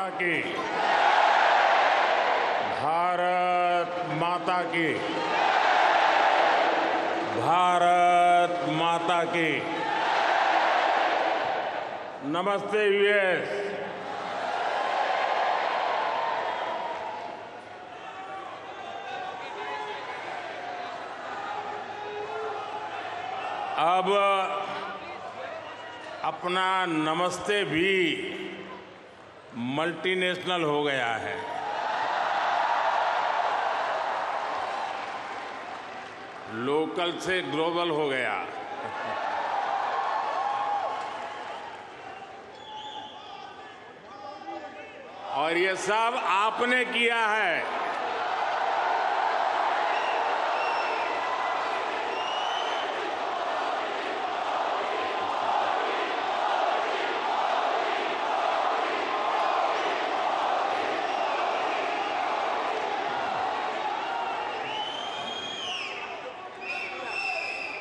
माता की, भारत माता की, भारत माता की। नमस्ते यूएस। अब अपना नमस्ते भी मल्टीनेशनल हो गया है। लोकल से ग्लोबल हो गया। और ये सब आपने किया है।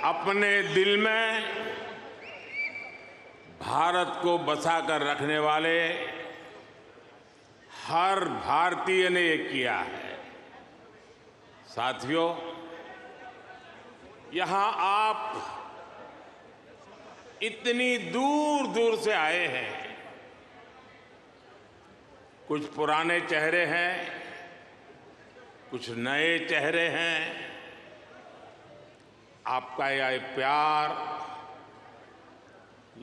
अपने दिल में भारत को बसाकर रखने वाले हर भारतीय ने ये किया है। साथियों, यहां आप इतनी दूर दूर से आए हैं। कुछ पुराने चेहरे हैं, कुछ नए चेहरे हैं। आपका यह प्यार,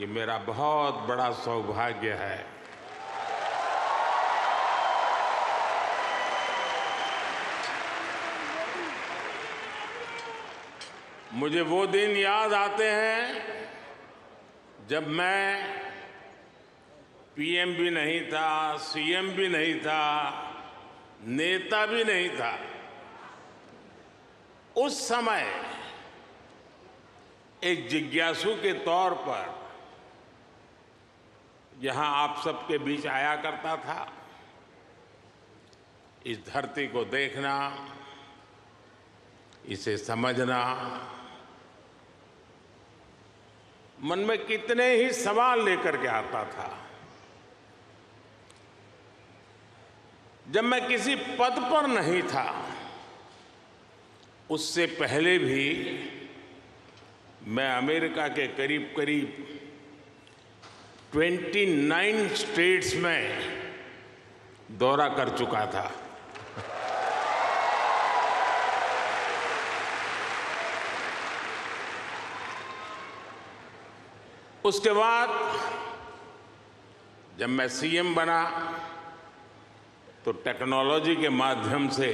ये मेरा बहुत बड़ा सौभाग्य है। मुझे वो दिन याद आते हैं जब मैं पीएम भी नहीं था, सीएम भी नहीं था, नेता भी नहीं था। उस समय एक जिज्ञासु के तौर पर यहां आप सबके बीच आया करता था। इस धरती को देखना, इसे समझना, मन में कितने ही सवाल लेकर के आता था। जब मैं किसी पद पर नहीं था, उससे पहले भी मैं अमेरिका के करीब करीब 29 स्टेट्स में दौरा कर चुका था। उसके बाद जब मैं सीएम बना तो टेक्नोलॉजी के माध्यम से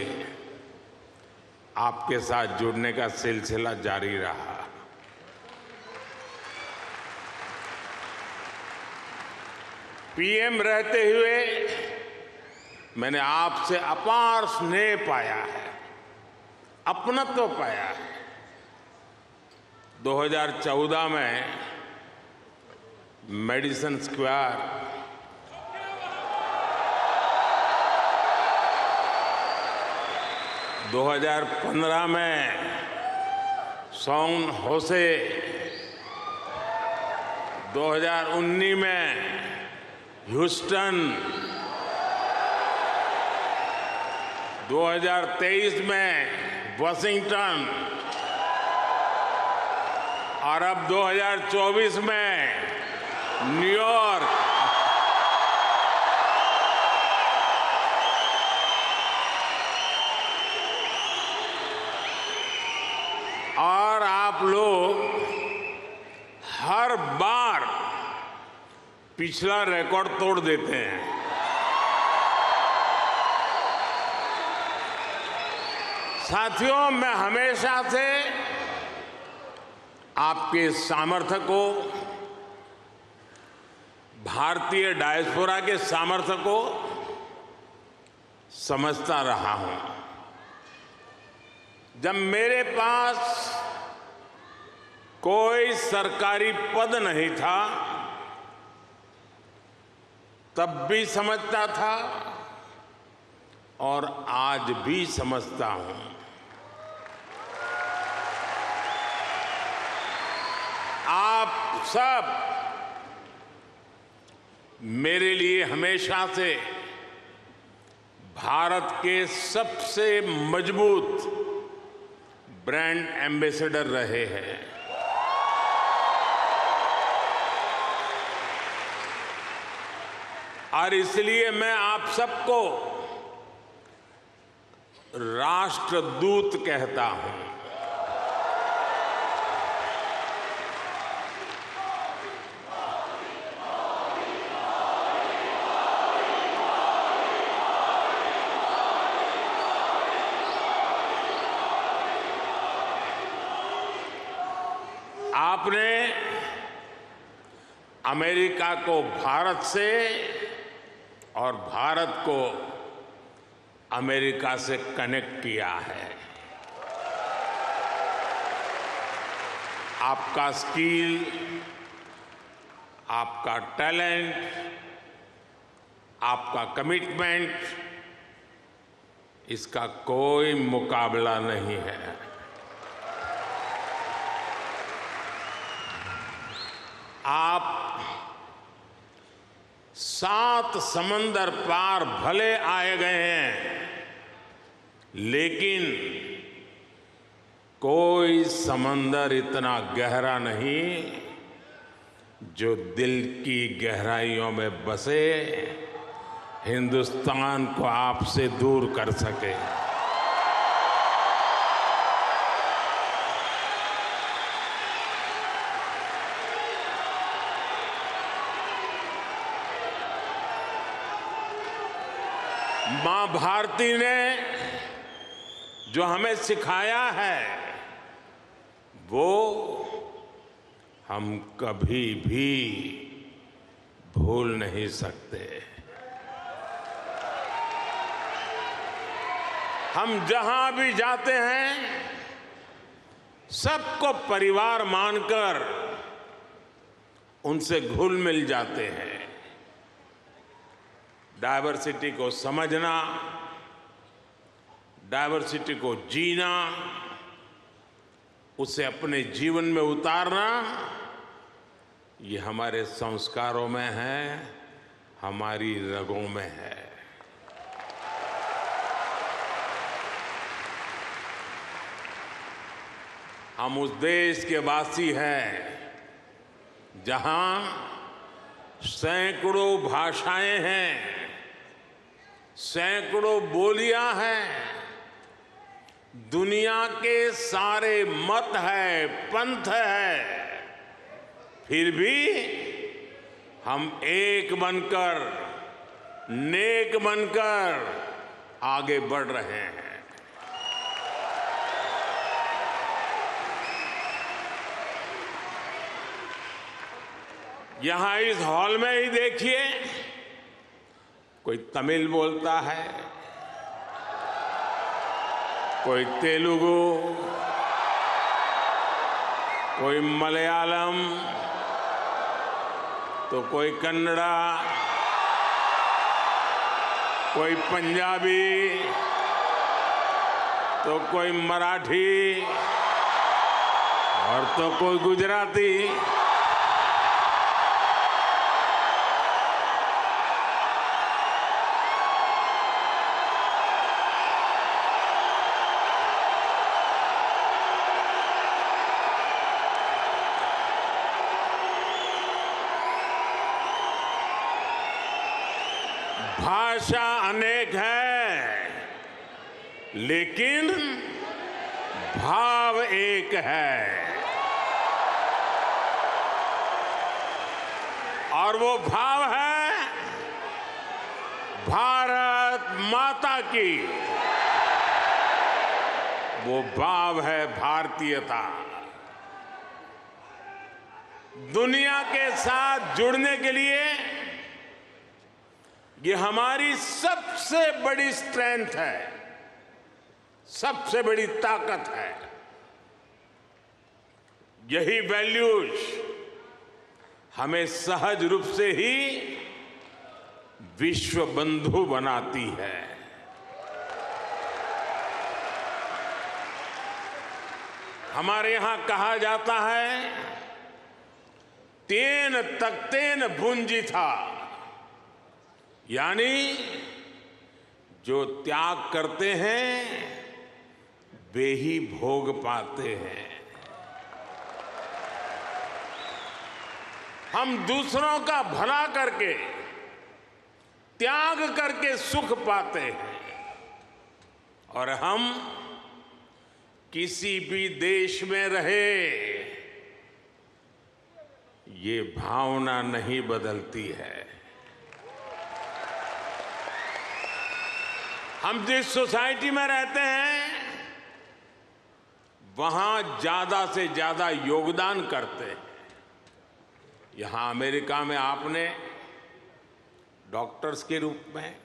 आपके साथ जुड़ने का सिलसिला जारी रहा। पीएम रहते हुए मैंने आपसे अपार स्नेह पाया है, अपनत्व पाया है। 2014 में मेडिसन स्क्वायर, 2015 में सैन होसे, 2019 में ह्यूस्टन, 2023 में वाशिंगटन और अब 2024 में न्यूयॉर्क। और आप लोग हर बार पिछला रिकॉर्ड तोड़ देते हैं। साथियों, मैं हमेशा से आपके सामर्थ्य को, भारतीय डायस्पोरा के सामर्थ्य को समझता रहा हूं। जब मेरे पास कोई सरकारी पद नहीं था, तब भी समझता था और आज भी समझता हूं। आप सब मेरे लिए हमेशा से भारत के सबसे मजबूत ब्रांड एम्बेसडर रहे हैं। और इसलिए मैं आप सबको राष्ट्रदूत कहता हूं। आपने अमेरिका को भारत से और भारत को अमेरिका से कनेक्ट किया है। आपका स्किल, आपका टैलेंट, आपका कमिटमेंट, इसका कोई मुकाबला नहीं है। आप 7 समंदर पार भले आए गए हैं, लेकिन कोई समंदर इतना गहरा नहीं जो दिल की गहराइयों में बसे हिंदुस्तान को आपसे दूर कर सके। मां भारती ने जो हमें सिखाया है वो हम कभी भी भूल नहीं सकते। हम जहां भी जाते हैं सबको परिवार मानकर उनसे घुल मिल जाते हैं। डायवर्सिटी को समझना, डायवर्सिटी को जीना, उसे अपने जीवन में उतारना, ये हमारे संस्कारों में है, हमारी रगों में है। हम उस देश के वासी हैं जहां सैकड़ों भाषाएं हैं, सैकड़ों बोलियां हैं, दुनिया के सारे मत है, पंथ है, फिर भी हम एक बनकर, नेक बनकर आगे बढ़ रहे हैं। यहां इस हॉल में ही देखिए, कोई तमिल बोलता है, कोई तेलुगु, कोई मलयालम, तो कोई कन्नड़ा, कोई पंजाबी, तो कोई मराठी और तो कोई गुजराती। भाषा अनेक है, लेकिन भाव एक है, और वो भाव है भारत माता की। वो भाव है भारतीयता। दुनिया के साथ जुड़ने के लिए ये हमारी सबसे बड़ी स्ट्रेंथ है, सबसे बड़ी ताकत है। यही वैल्यूज हमें सहज रूप से ही विश्व बंधु बनाती है। हमारे यहां कहा जाता है, तेन तख्तेन भुंजी था, यानी जो त्याग करते हैं वे ही भोग पाते हैं। हम दूसरों का भला करके, त्याग करके सुख पाते हैं और हम किसी भी देश में रहे, ये भावना नहीं बदलती है। हम जिस सोसाइटी में रहते हैं वहां ज्यादा से ज्यादा योगदान करते हैं। यहां अमेरिका में आपने डॉक्टर्स के रूप में,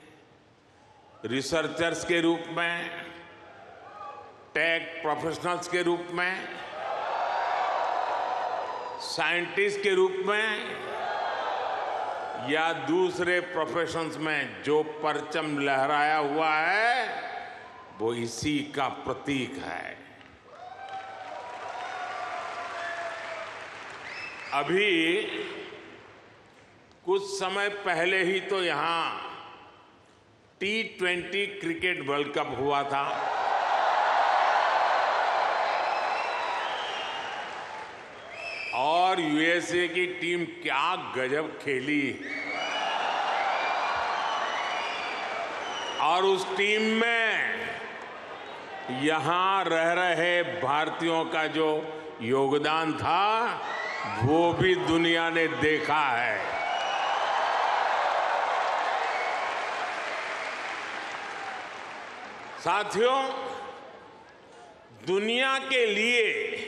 रिसर्चर्स के रूप में, टेक प्रोफेशनल्स के रूप में, साइंटिस्ट के रूप में या दूसरे प्रोफेशंस में जो परचम लहराया हुआ है वो इसी का प्रतीक है। अभी कुछ समय पहले ही तो यहां T20 क्रिकेट वर्ल्ड कप हुआ था। और यूएसए की टीम क्या गजब खेली और उस टीम में यहां रह रहे भारतीयों का जो योगदान था वो भी दुनिया ने देखा है। साथियों, दुनिया के लिए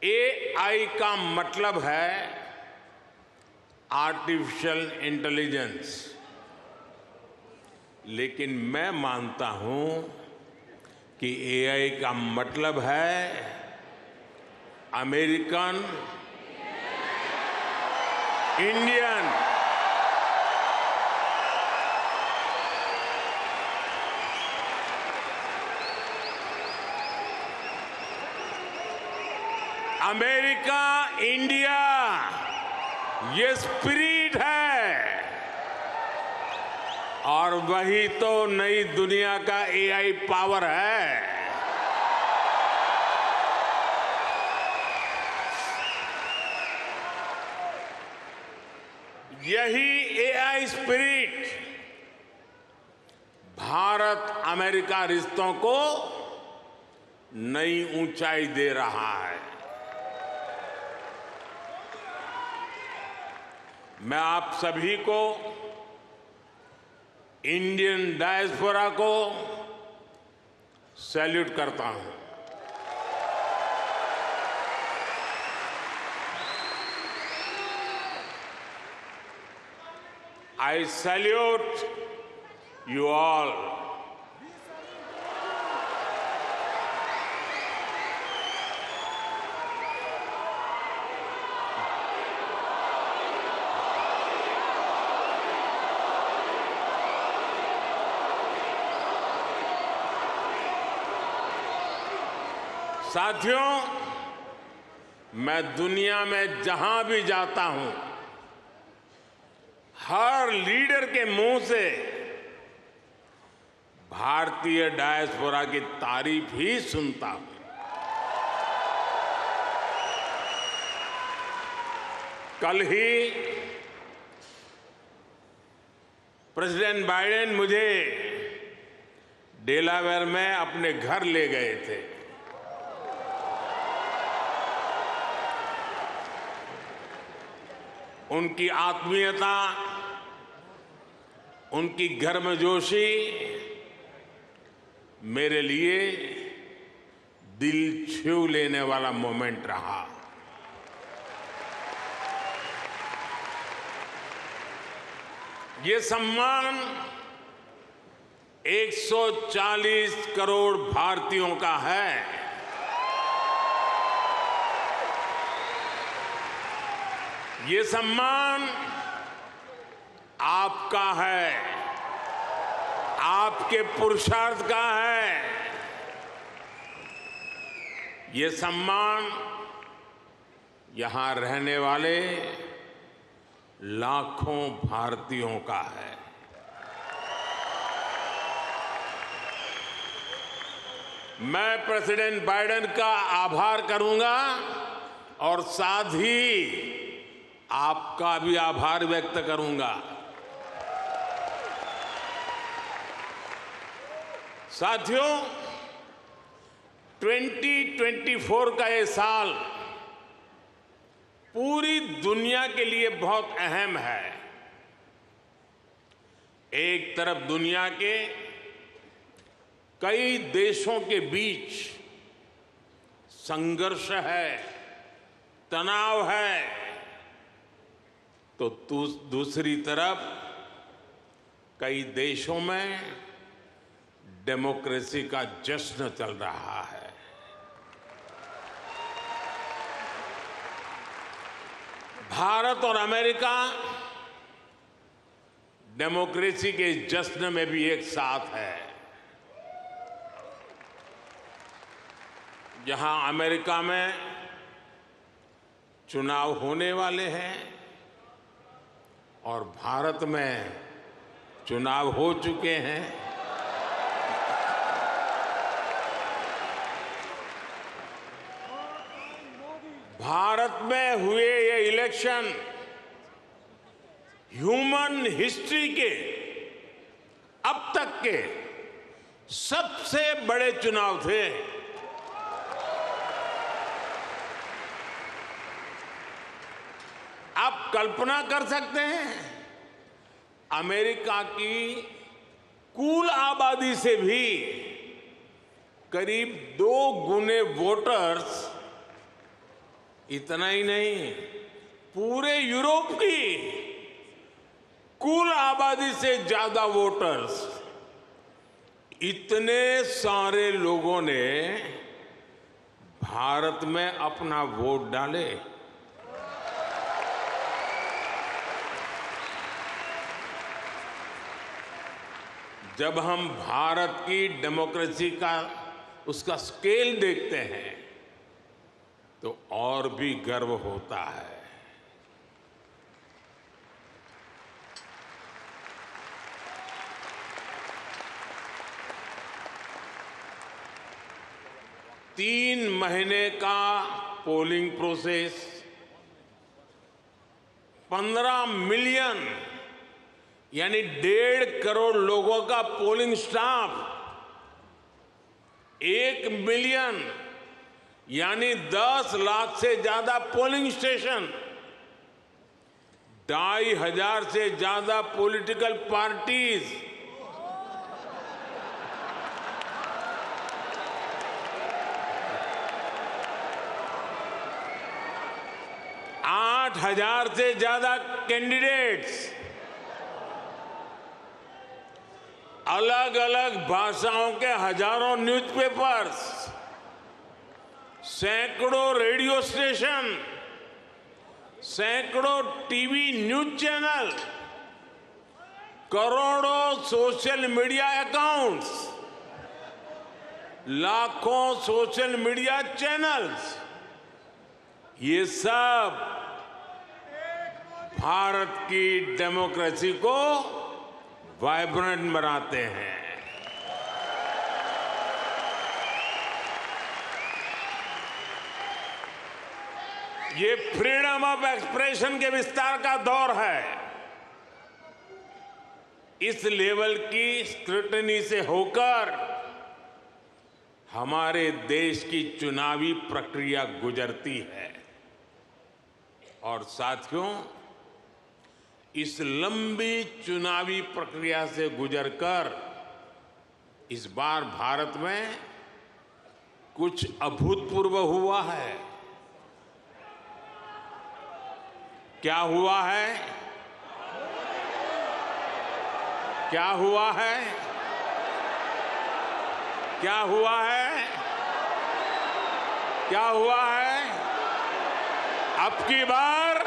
AI का मतलब है आर्टिफिशियल इंटेलिजेंस, लेकिन मैं मानता हूं कि AI का मतलब है अमेरिकन इंडियन अमेरिका इंडिया, ये स्पिरिट है और वही तो नई दुनिया का AI पावर है। यही AI स्पिरिट भारत अमेरिका रिश्तों को नई ऊंचाई दे रहा है। मैं आप सभी को, इंडियन डायस्पोरा को सैल्यूट करता हूं। I salute you all. साथियों, मैं दुनिया में जहां भी जाता हूं, हर लीडर के मुंह से भारतीय डायस्पोरा की तारीफ ही सुनता हूं। कल ही प्रेसिडेंट बाइडेन मुझे डेलावेयर में अपने घर ले गए थे। उनकी आत्मीयता, उनकी गर्मजोशी मेरे लिए दिल छू लेने वाला मोमेंट रहा। ये सम्मान 140 करोड़ भारतीयों का है। ये सम्मान आपका है, आपके पुरुषार्थ का है। ये सम्मान यहां रहने वाले लाखों भारतीयों का है। मैं प्रेसिडेंट बाइडेन का आभार करूंगा और साथ ही आपका भी आभार व्यक्त करूंगा। साथियों, 2024 का ये साल पूरी दुनिया के लिए बहुत अहम है। एक तरफ दुनिया के कई देशों के बीच संघर्ष है, तनाव है, तो दूसरी तरफ कई देशों में डेमोक्रेसी का जश्न चल रहा है। भारत और अमेरिका डेमोक्रेसी के जश्न में भी एक साथ है। जहां अमेरिका में चुनाव होने वाले हैं और भारत में चुनाव हो चुके हैं, भारत में हुए ये इलेक्शन ह्यूमन हिस्ट्री के अब तक के सबसे बड़े चुनाव थे। आप कल्पना कर सकते हैं, अमेरिका की कुल आबादी से भी करीब 2 गुने वोटर्स, इतना ही नहीं, पूरे यूरोप की कुल आबादी से ज्यादा वोटर्स, इतने सारे लोगों ने भारत में अपना वोट डाले। जब हम भारत की डेमोक्रेसी का उसका स्केल देखते हैं तो और भी गर्व होता है। तीन महीने का पोलिंग प्रोसेस, 15 मिलियन यानी 1.5 करोड़ लोगों का पोलिंग स्टाफ, 1 मिलियन यानी 10 लाख से ज्यादा पोलिंग स्टेशन, 2,500 से ज्यादा पॉलिटिकल पार्टीज, आठ 8,000 से ज्यादा कैंडिडेट्स, अलग अलग भाषाओं के हजारों न्यूज़पेपर्स, सैकड़ों रेडियो स्टेशन, सैकड़ों टीवी न्यूज चैनल, करोड़ों सोशल मीडिया अकाउंट्स, लाखों सोशल मीडिया चैनल्स, ये सब भारत की डेमोक्रेसी को वाइब्रेंट बनाते हैं। ये फ्रीडम ऑफ एक्सप्रेशन के विस्तार का दौर है। इस लेवल की स्क्रूटनी से होकर हमारे देश की चुनावी प्रक्रिया गुजरती है। और साथियों, इस लंबी चुनावी प्रक्रिया से गुजरकर इस बार भारत में कुछ अभूतपूर्व हुआ है। क्या हुआ है? क्या हुआ है? क्या हुआ है? क्या हुआ है? अब की बार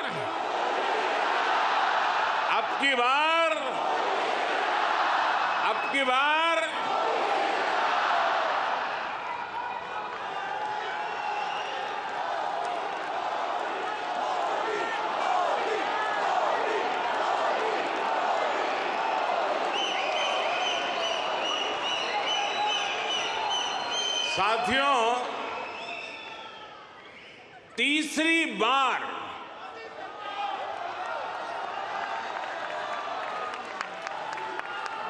साथियों, तीसरी बार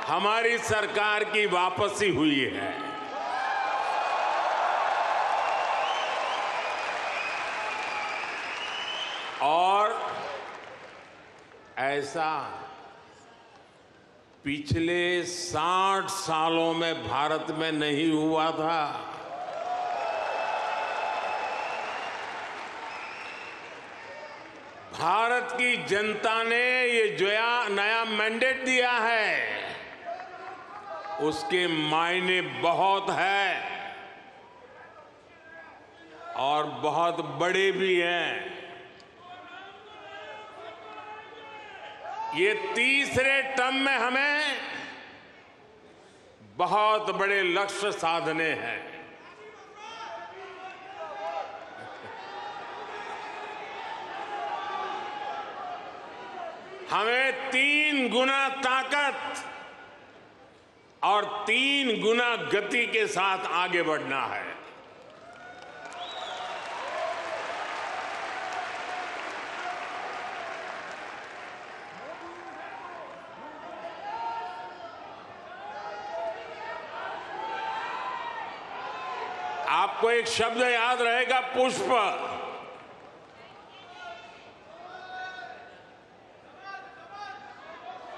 हमारी सरकार की वापसी हुई है। और ऐसा पिछले 60 सालों में भारत में नहीं हुआ था। भारत की जनता ने ये जो नया मैंडेट दिया है, उसके मायने बहुत है और बहुत बड़े भी हैं। ये तीसरे टर्म में हमें बहुत बड़े लक्ष्य साधने हैं। हमें 3 गुना ताकत और 3 गुना गति के साथ आगे बढ़ना है। आपको एक शब्द याद रहेगा, पुष्प।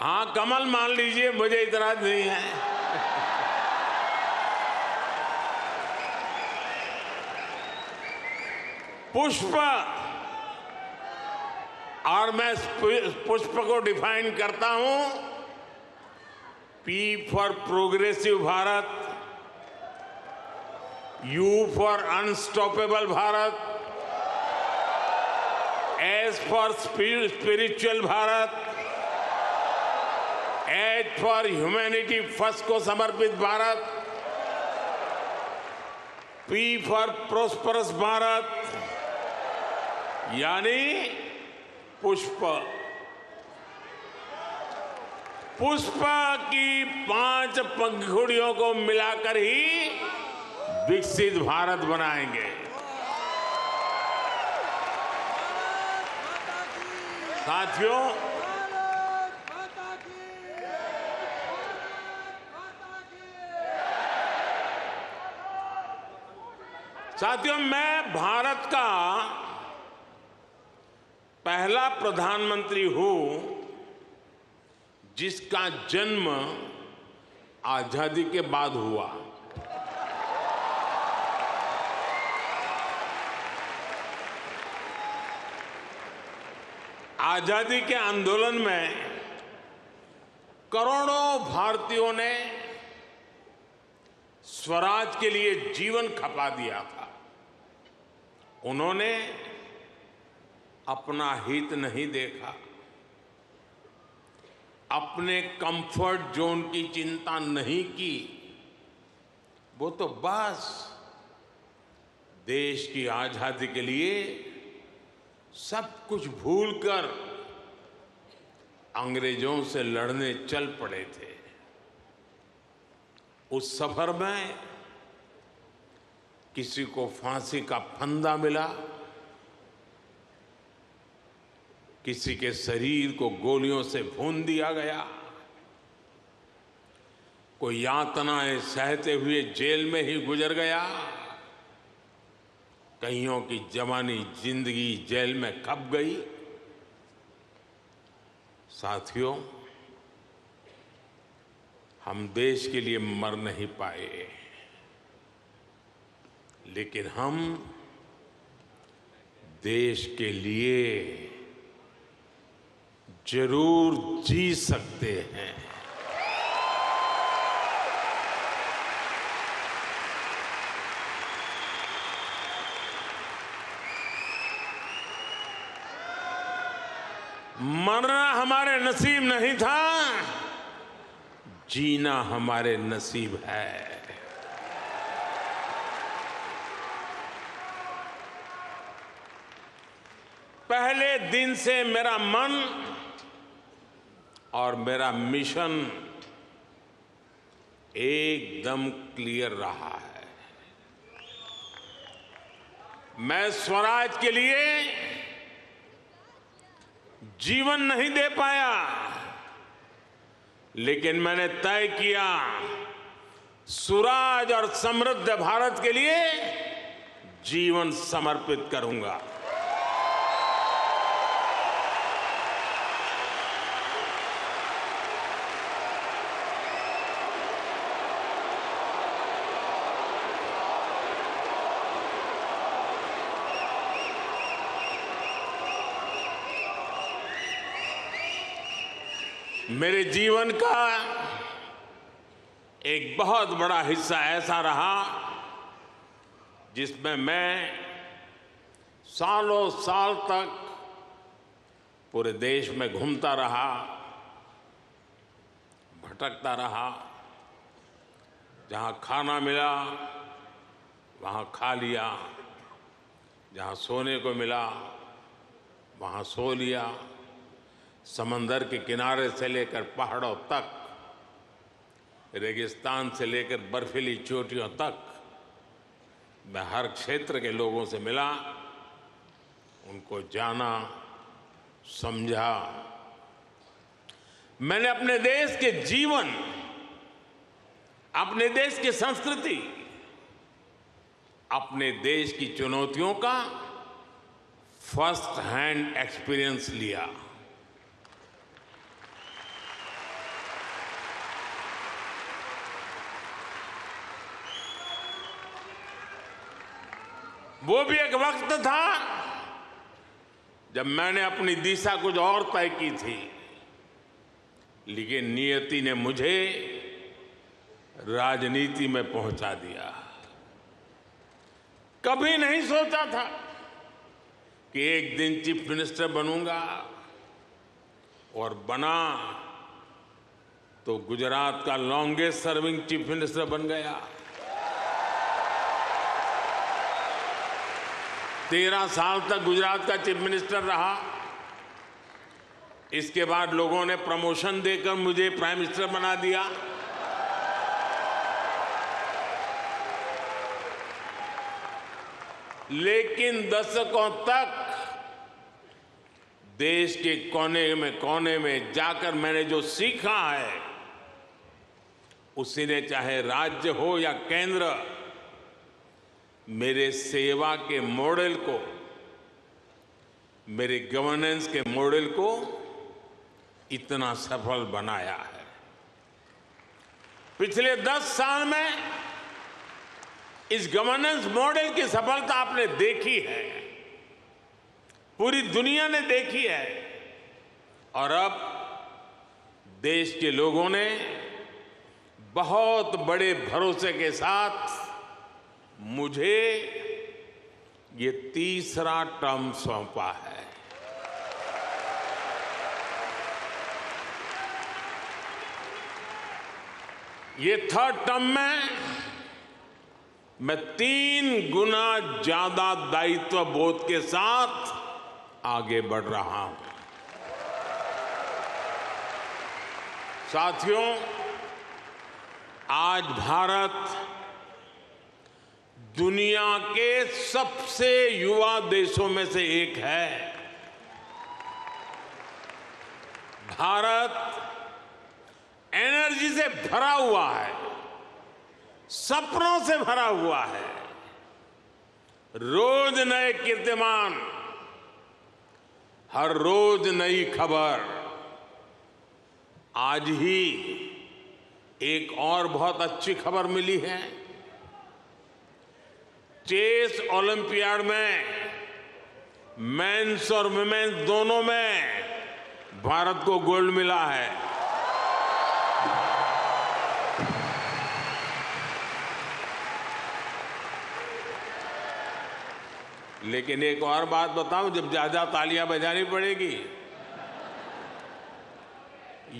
हाँ, कमल मान लीजिए, मुझे इतराज नहीं है। पुष्प, और मैं पुष्प को डिफाइन करता हूं, P for progressive Bharat, U for unstoppable Bharat, S for spiritual Bharat, H for humanity first को समर्पित Bharat, P for prosperous Bharat, यानी पुष्प। पुष्प की 5 पंखुड़ियों को मिलाकर ही विकसित भारत बनाएंगे। साथियों, मैं भारत का पहला प्रधानमंत्री हूं जिसका जन्म आजादी के बाद हुआ। आजादी के आंदोलन में करोड़ों भारतीयों ने स्वराज के लिए जीवन खपा दिया था। उन्होंने अपना हित नहीं देखा, अपने कंफर्ट जोन की चिंता नहीं की। वो तो बस देश की आजादी के लिए सब कुछ भूलकर अंग्रेजों से लड़ने चल पड़े थे। उस सफर में किसी को फांसी का फंदा मिला, किसी के शरीर को गोलियों से भून दिया गया, कोई यातनाएं सहते हुए जेल में ही गुजर गया, कईयों की जवानी जिंदगी जेल में खप गई। साथियों, हम देश के लिए मर नहीं पाए, लेकिन हम देश के लिए जरूर जी सकते हैं। मरना हमारे नसीब नहीं था, जीना हमारे नसीब है। पहले दिन से मेरा मन और मेरा मिशन एकदम क्लियर रहा है। मैं स्वराज के लिए जीवन नहीं दे पाया, लेकिन मैंने तय किया सुराज और समृद्ध भारत के लिए जीवन समर्पित करूंगा। मेरे जीवन का एक बहुत बड़ा हिस्सा ऐसा रहा जिसमें मैं सालों साल तक पूरे देश में घूमता रहा, भटकता रहा। जहां खाना मिला वहां खा लिया, जहां सोने को मिला वहां सो लिया। समंदर के किनारे से लेकर पहाड़ों तक, रेगिस्तान से लेकर बर्फीली चोटियों तक मैं हर क्षेत्र के लोगों से मिला, उनको जाना, समझा। मैंने अपने देश के जीवन, अपने देश की संस्कृति, अपने देश की चुनौतियों का फर्स्ट हैंड एक्सपीरियंस लिया। वो भी एक वक्त था जब मैंने अपनी दिशा कुछ और तय की थी, लेकिन नियति ने मुझे राजनीति में पहुंचा दिया। कभी नहीं सोचा था कि एक दिन चीफ मिनिस्टर बनूंगा, और बना तो गुजरात का लॉन्गेस्ट सर्विंग चीफ मिनिस्टर बन गया। 13 साल तक गुजरात का चीफ मिनिस्टर रहा। इसके बाद लोगों ने प्रमोशन देकर मुझे प्राइम मिनिस्टर बना दिया। लेकिन दशकों तक देश के कोने में जाकर मैंने जो सीखा है, उसी ने चाहे राज्य हो या केंद्र, मेरे सेवा के मॉडल को, मेरे गवर्नेंस के मॉडल को इतना सफल बनाया है। पिछले 10 साल में इस गवर्नेंस मॉडल की सफलता आपने देखी है, पूरी दुनिया ने देखी है, और अब देश के लोगों ने बहुत बड़े भरोसे के साथ मुझे ये तीसरा टर्म सौंपा है। ये थर्ड टर्म में मैं 3 गुना ज्यादा दायित्व बोध के साथ आगे बढ़ रहा हूं। साथियों, आज भारत दुनिया के सबसे युवा देशों में से एक है। भारत एनर्जी से भरा हुआ है, सपनों से भरा हुआ है। रोज नए कीर्तिमान, हर रोज नई खबर। आज ही एक और बहुत अच्छी खबर मिली है। चेस ओलंपियाड में मेंस और वुमेन्स दोनों में भारत को गोल्ड मिला है। लेकिन एक और बात बताऊं, जब ज्यादा तालियां बजानी पड़ेगी।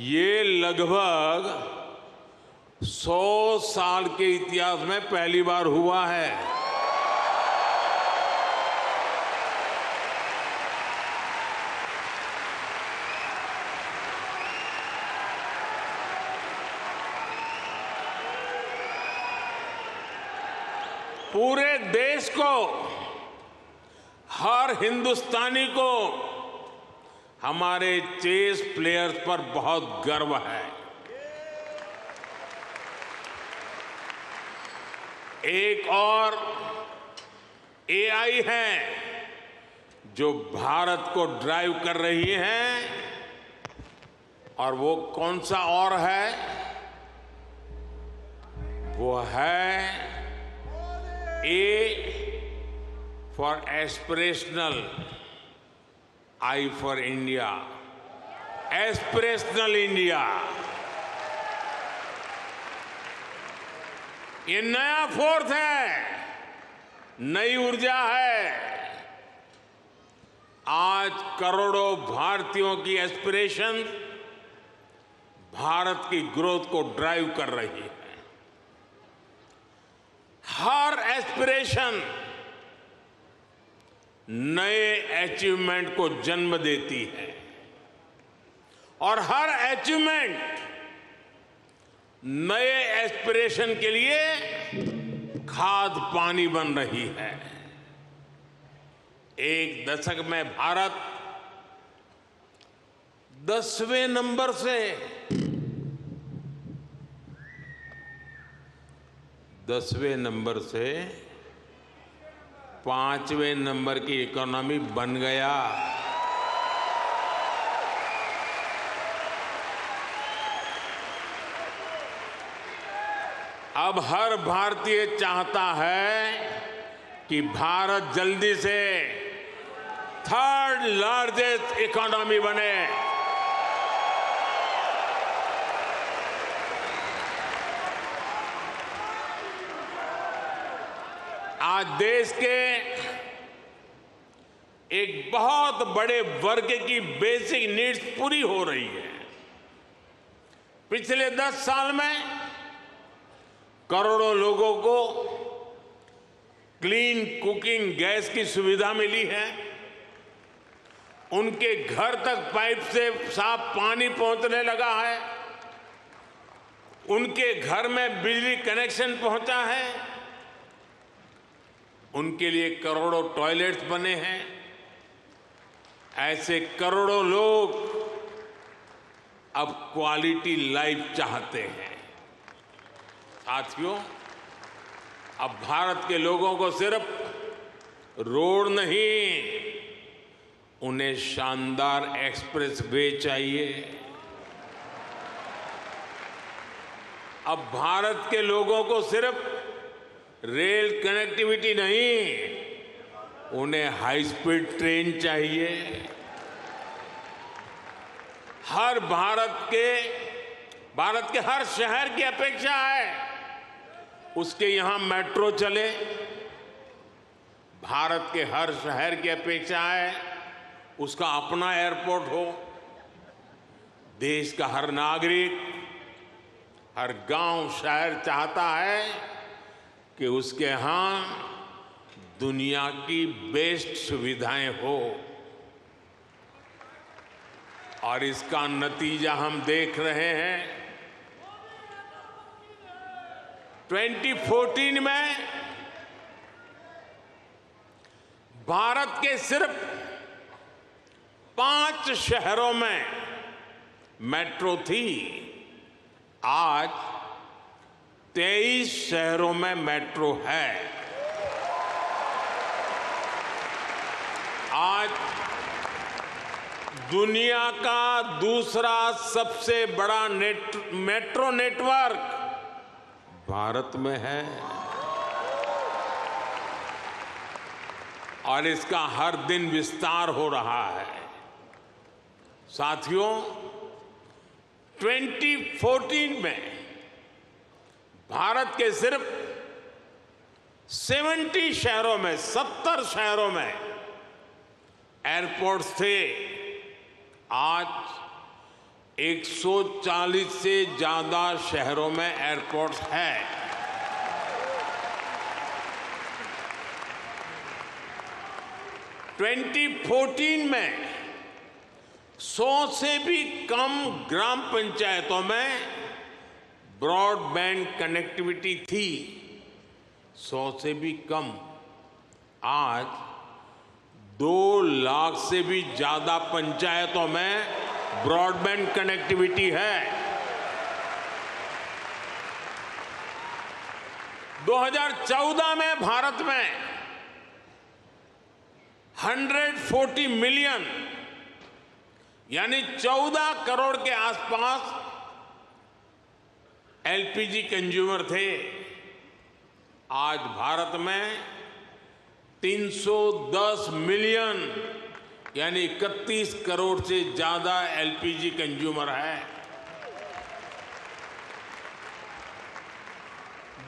ये लगभग 100 साल के इतिहास में पहली बार हुआ है। पूरे देश को हर हिंदुस्तानी को हमारे चेस प्लेयर्स पर बहुत गर्व है। एक और एआई है जो भारत को ड्राइव कर रही है, और वो कौन सा और है? वो है A for aspirational, I for India, aspirational India. ये नया फोर्स है, नई ऊर्जा है। आज करोड़ों भारतीयों की एस्पिरेशन भारत की ग्रोथ को ड्राइव कर रही है। हर एस्पिरेशन नए अचीवमेंट को जन्म देती है, और हर अचीवमेंट नए एस्पिरेशन के लिए खाद पानी बन रही है। एक दशक में भारत 10वें नंबर से 5वें नंबर की इकोनॉमी बन गया। अब हर भारतीय चाहता है कि भारत जल्दी से 3rd लार्जेस्ट इकोनॉमी बने। आज देश के एक बहुत बड़े वर्ग की बेसिक नीड्स पूरी हो रही है। पिछले 10 साल में करोड़ों लोगों को क्लीन कुकिंग गैस की सुविधा मिली है। उनके घर तक पाइप से साफ पानी पहुंचने लगा है। उनके घर में बिजली कनेक्शन पहुंचा है। उनके लिए करोड़ों टॉयलेट्स बने हैं। ऐसे करोड़ों लोग अब क्वालिटी लाइफ चाहते हैं। साथियों, अब भारत के लोगों को सिर्फ रोड नहीं, उन्हें शानदार एक्सप्रेस वे चाहिए। अब भारत के लोगों को सिर्फ रेल कनेक्टिविटी नहीं, उन्हें हाई स्पीड ट्रेन चाहिए। भारत के हर शहर की अपेक्षा है उसके यहां मेट्रो चले। भारत के हर शहर की अपेक्षा है उसका अपना एयरपोर्ट हो। देश का हर नागरिक, हर गांव शहर चाहता है कि उसके यहां दुनिया की बेस्ट सुविधाएं हो, और इसका नतीजा हम देख रहे हैं। 2014 में भारत के सिर्फ 5 शहरों में मेट्रो थी। आज 23 शहरों में मेट्रो है। आज दुनिया का दूसरा सबसे बड़ा मेट्रो नेटवर्क भारत में है, और इसका हर दिन विस्तार हो रहा है। साथियों, 2014 में भारत के सिर्फ 70 शहरों में 70 शहरों में एयरपोर्ट्स थे। आज 140 से ज्यादा शहरों में एयरपोर्ट्स है। ट्वेंटी 2014 में 100 से भी कम ग्राम पंचायतों में ब्रॉडबैंड कनेक्टिविटी थी। 100 से भी कम। आज 2 लाख से भी ज्यादा पंचायतों में ब्रॉडबैंड कनेक्टिविटी है। 2014 में भारत में 140 मिलियन यानी 14 करोड़ के आसपास एलपीजी कंज्यूमर थे। आज भारत में 310 मिलियन यानी 31 करोड़ से ज्यादा एलपीजी कंज्यूमर है।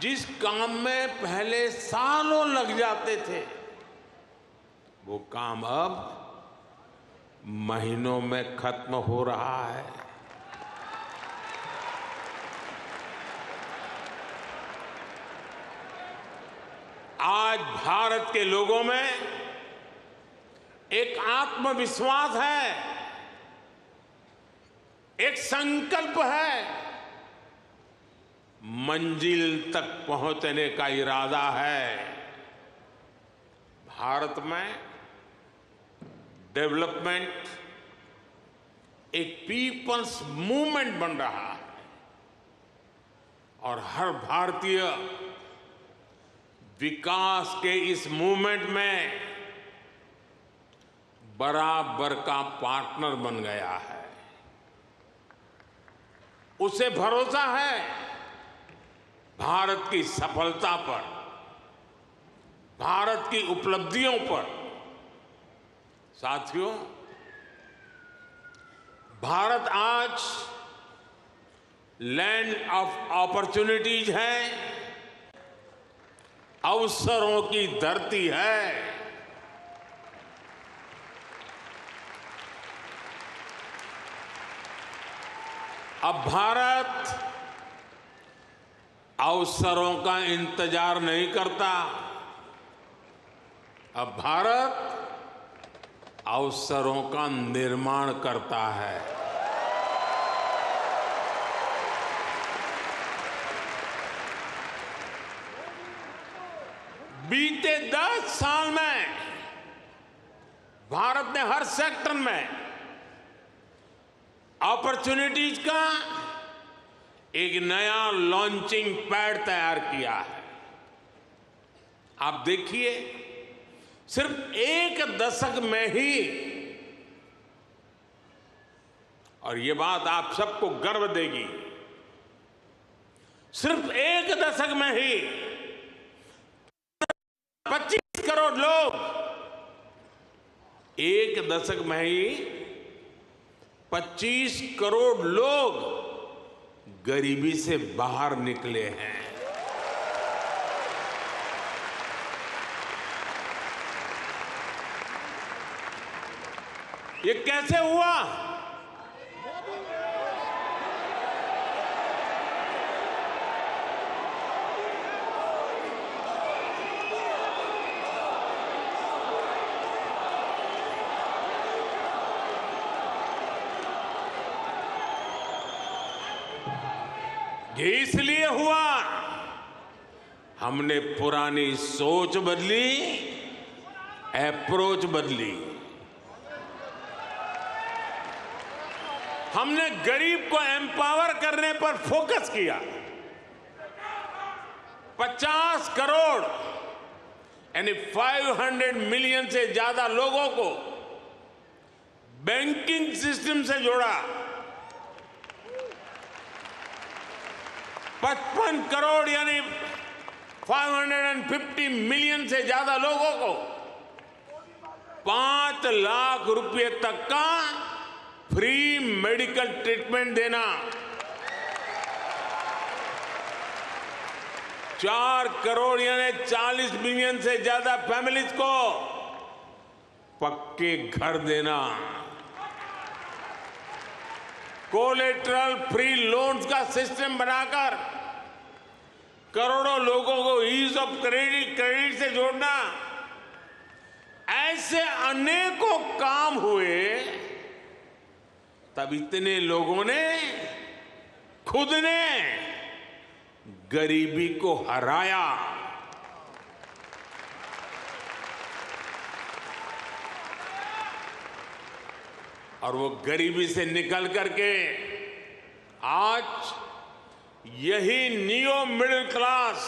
जिस काम में पहले सालों लग जाते थे, वो काम अब महीनों में खत्म हो रहा है। आज भारत के लोगों में एक आत्मविश्वास है, एक संकल्प है, मंजिल तक पहुंचने का इरादा है। भारत में डेवलपमेंट एक पीपल्स मूवमेंट बन रहा है और हर भारतीय विकास के इस मूवमेंट में बराबर का पार्टनर बन गया है। उसे भरोसा है भारत की सफलता पर, भारत की उपलब्धियों पर। साथियों, भारत आज लैंड ऑफ अपॉर्चुनिटीज है, अवसरों की धरती है। अब भारत अवसरों का इंतजार नहीं करता, अब भारत अवसरों का निर्माण करता है। बीते 10 साल में भारत ने हर सेक्टर में अपॉर्चुनिटीज का एक नया लॉन्चिंग पैड तैयार किया है। आप देखिए, सिर्फ 1 दशक में ही, और ये बात आप सबको गर्व देगी, सिर्फ 1 दशक में ही 25 करोड़ लोग, 1 दशक में ही 25 करोड़ लोग गरीबी से बाहर निकले हैं। ये कैसे हुआ? ये इसलिए हुआ, हमने पुरानी सोच बदली, अप्रोच बदली। हमने गरीब को एम्पावर करने पर फोकस किया। 50 करोड़ यानी 500 मिलियन से ज्यादा लोगों को बैंकिंग सिस्टम से जोड़ा। 55 करोड़ यानी 550 मिलियन से ज्यादा लोगों को 5 लाख रुपए तक का फ्री मेडिकल ट्रीटमेंट देना। 4 करोड़ यानी 40 मिलियन से ज्यादा फैमिलीज को पक्के घर देना। कोलेटरल फ्री लोन्स का सिस्टम बनाकर करोड़ों लोगों को ईज ऑफ क्रेडिट से जोड़ना। ऐसे अनेकों काम हुए, तब इतने लोगों ने खुद ने गरीबी को हराया। और वो गरीबी से निकल करके आज यही नियो मिडिल क्लास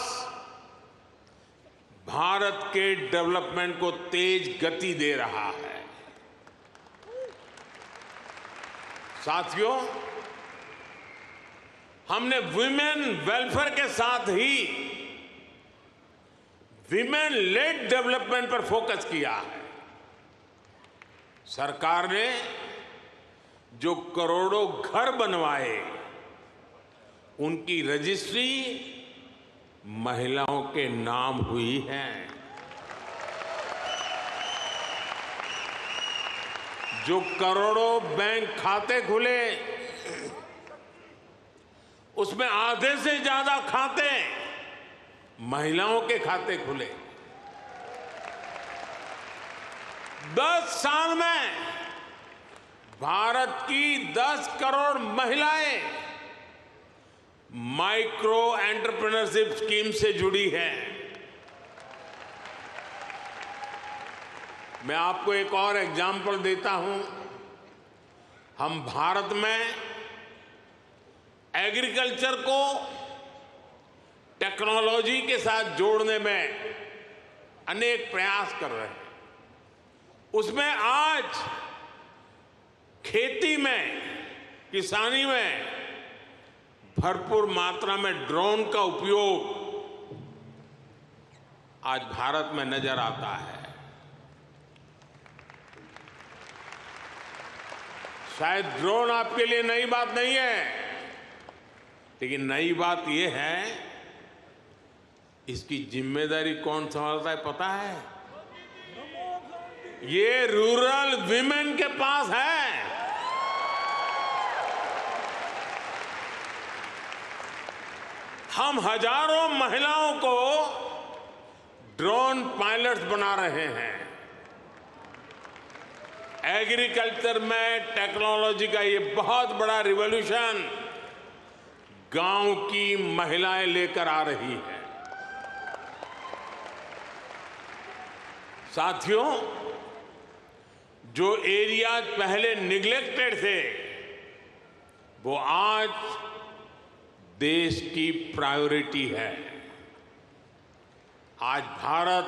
भारत के डेवलपमेंट को तेज गति दे रहा है। साथियों, हमने विमेन वेलफेयर के साथ ही विमेन लेड डेवलपमेंट पर फोकस किया है। सरकार ने जो करोड़ों घर बनवाए, उनकी रजिस्ट्री महिलाओं के नाम हुई है। जो करोड़ों बैंक खाते खुले, उसमें आधे से ज्यादा खाते महिलाओं के खाते खुले। 10 साल में भारत की 10 करोड़ महिलाएं माइक्रो एंटरप्रेन्योरशिप स्कीम से जुड़ी है। मैं आपको एक और एग्जाम्पल देता हूं। हम भारत में एग्रीकल्चर को टेक्नोलॉजी के साथ जोड़ने में अनेक प्रयास कर रहे हैं। उसमें आज खेती में, किसानी में भरपूर मात्रा में ड्रोन का उपयोग आज भारत में नजर आता है। शायद ड्रोन आपके लिए नई बात नहीं है, लेकिन नई बात यह है, इसकी जिम्मेदारी कौन संभालता है पता है? ये रूरल विमेन के पास है। हम हजारों महिलाओं को ड्रोन पायलट्स बना रहे हैं। एग्रीकल्चर में टेक्नोलॉजी का ये बहुत बड़ा रिवॉल्यूशन गांव की महिलाएं लेकर आ रही है। साथियों, जो एरियाज पहले निग्लेक्टेड थे, वो आज देश की प्रायोरिटी है। आज भारत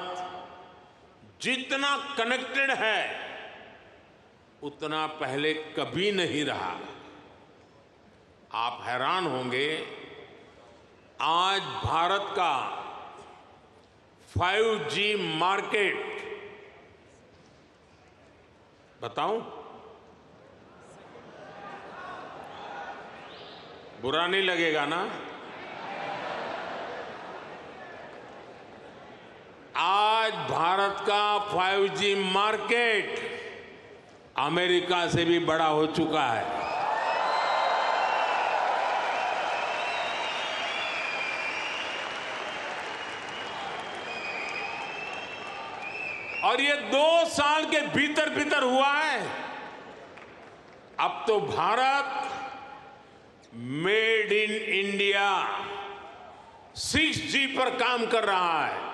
जितना कनेक्टेड है, उतना पहले कभी नहीं रहा। आप हैरान होंगे, आज भारत का 5G मार्केट, बताऊं? बुरा नहीं लगेगा ना? आज भारत का 5G मार्केट अमेरिका से भी बड़ा हो चुका है। और ये 2 साल के भीतर भीतर हुआ है। अब तो Bharat made in India 6G पर काम कर रहा है।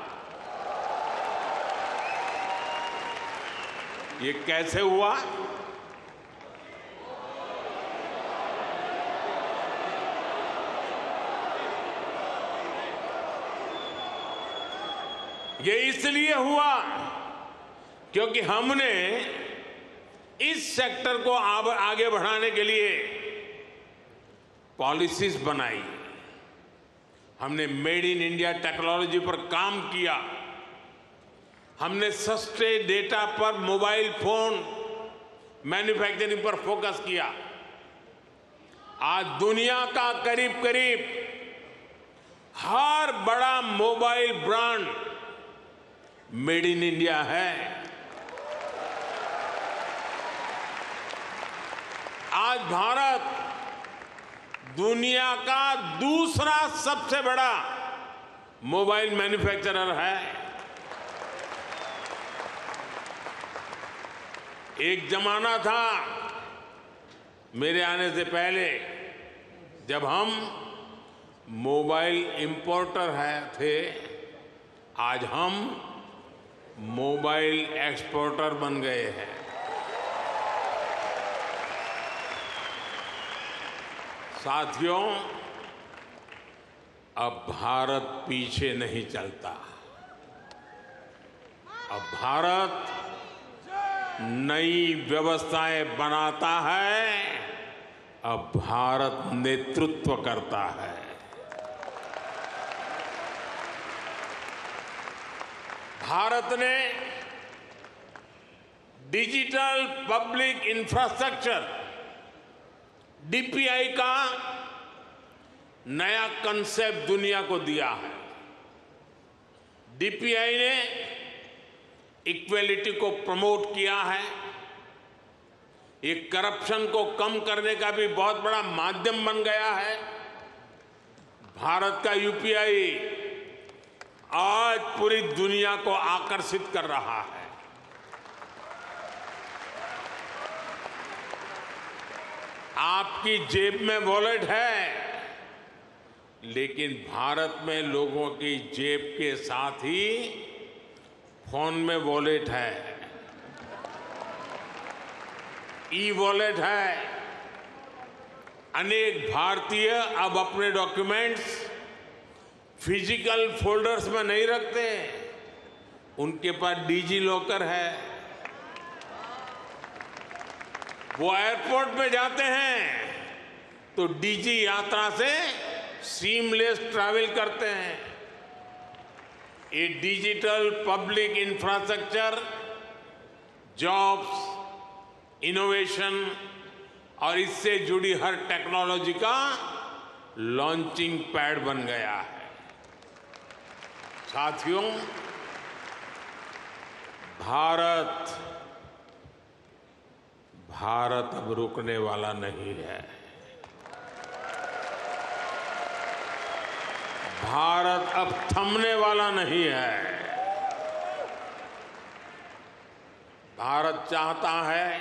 ये कैसे हुआ? ये इसलिए हुआ क्योंकि हमने इस सेक्टर को आगे बढ़ाने के लिए पॉलिसीज बनाई। हमने मेड इन इंडिया टेक्नोलॉजी पर काम किया। हमने सस्ते डेटा पर मोबाइल फोन मैन्युफैक्चरिंग पर फोकस किया। आज दुनिया का करीब करीब हर बड़ा mobile brand made in India है। आज भारत दुनिया का दूसरा सबसे बड़ा मोबाइल मैन्युफैक्चरर है। एक जमाना था मेरे आने से पहले, जब हम मोबाइल इंपोर्टर थे। आज हम मोबाइल एक्सपोर्टर बन गए हैं। साथियों, अब भारत पीछे नहीं चलता। अब भारत नई व्यवस्थाएं बनाता है। अब भारत नेतृत्व करता है। भारत ने डिजिटल पब्लिक इंफ्रास्ट्रक्चर डीपीआई का नया कंसेप्ट दुनिया को दिया है। डीपीआई ने इक्वेलिटी को प्रमोट किया है। ये करप्शन को कम करने का भी बहुत बड़ा माध्यम बन गया है। भारत का यूपीआई आज पूरी दुनिया को आकर्षित कर रहा है। आपकी जेब में वॉलेट है, लेकिन भारत में लोगों की जेब के साथ ही फोन में वॉलेट है, ई वॉलेट है। अनेक भारतीय अब अपने डॉक्यूमेंट्स फिजिकल फोल्डर्स में नहीं रखते, उनके पास डिजी लॉकर है। वो एयरपोर्ट पे जाते हैं तो डिजी यात्रा से सीमलेस ट्रैवल करते हैं। ये digital public infrastructure jobs, innovation और इससे जुड़ी हर टेक्नोलॉजी का लॉन्चिंग पैड बन गया है। साथियों, भारत अब रुकने वाला नहीं है। भारत अब थमने वाला नहीं है। भारत चाहता है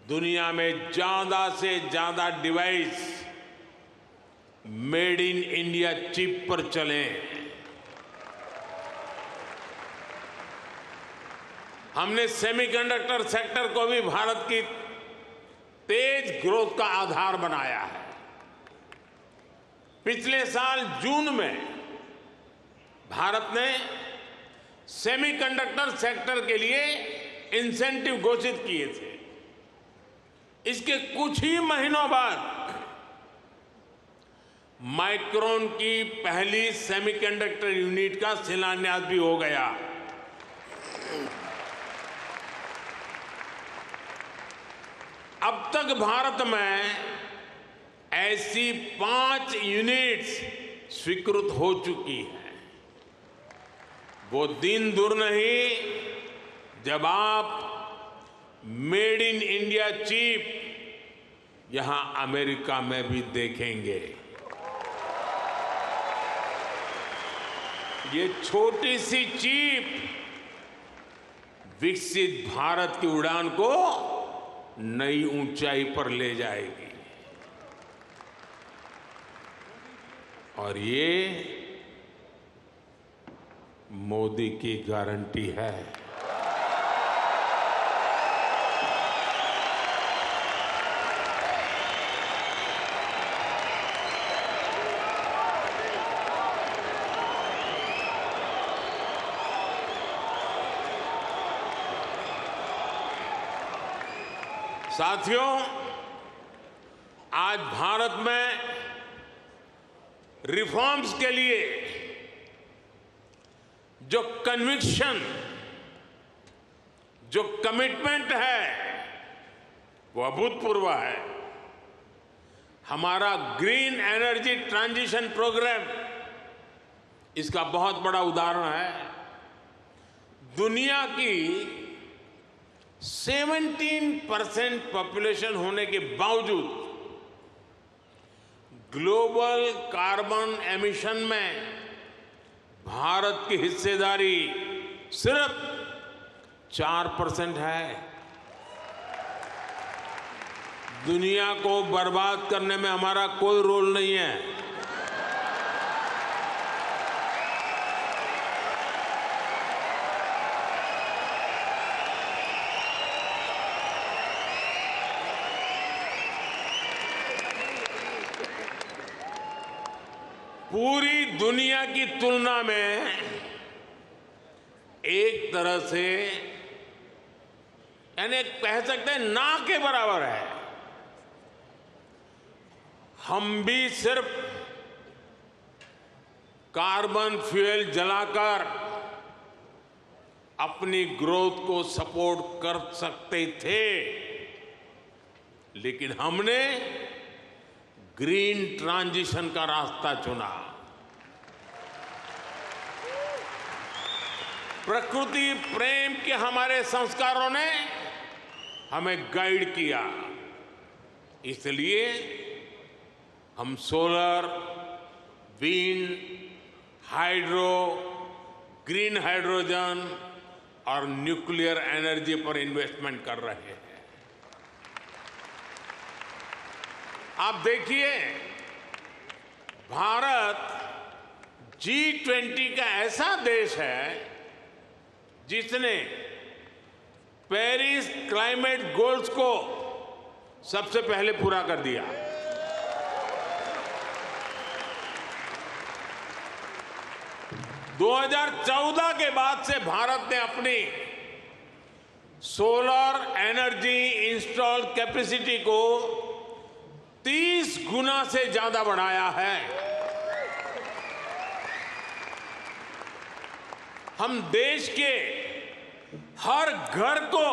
दुनिया में ज्यादा से ज्यादा device made in India chip पर चलें। हमने सेमीकंडक्टर सेक्टर को भी भारत की तेज ग्रोथ का आधार बनाया है। पिछले साल जून में भारत ने सेमीकंडक्टर सेक्टर के लिए इंसेंटिव घोषित किए थे। इसके कुछ ही महीनों बाद माइक्रोन की पहली सेमीकंडक्टर यूनिट का शिलान्यास भी हो गया। अब तक भारत में ऐसी 5 यूनिट्स स्वीकृत हो चुकी हैं। वो दिन दूर नहीं जब आप मेड इन इंडिया चिप यहां अमेरिका में भी देखेंगे। ये छोटी सी चिप विकसित भारत की उड़ान को नई ऊंचाई पर ले जाएगी। और ये मोदी की गारंटी है। साथियों, आज भारत में रिफॉर्म्स के लिए जो कन्विक्शन, जो कमिटमेंट है, वो अभूतपूर्व है। हमारा ग्रीन एनर्जी ट्रांजिशन प्रोग्राम इसका बहुत बड़ा उदाहरण है। दुनिया की 17% पॉपुलेशन होने के बावजूद ग्लोबल कार्बन एमिशन में भारत की हिस्सेदारी सिर्फ 4% है। दुनिया को बर्बाद करने में हमारा कोई रोल नहीं है। पूरी दुनिया की तुलना में एक तरह से यानी कह सकते हैं ना के बराबर है। हम भी सिर्फ कार्बन फ्यूल जलाकर अपनी ग्रोथ को सपोर्ट कर सकते थे, लेकिन हमने ग्रीन ट्रांजिशन का रास्ता चुना। प्रकृति प्रेम के हमारे संस्कारों ने हमें गाइड किया, इसलिए हम solar, wind, hydro, green hydrogen और न्यूक्लियर एनर्जी पर इन्वेस्टमेंट कर रहे हैं। आप देखिए, भारत G20 का ऐसा देश है जिसने पेरिस क्लाइमेट गोल्स को सबसे पहले पूरा कर दिया। दो 2014 के बाद से भारत ने अपनी सोलर एनर्जी इंस्टॉल कैपेसिटी को 30 गुना से ज्यादा बढ़ाया है। हम देश के हर घर को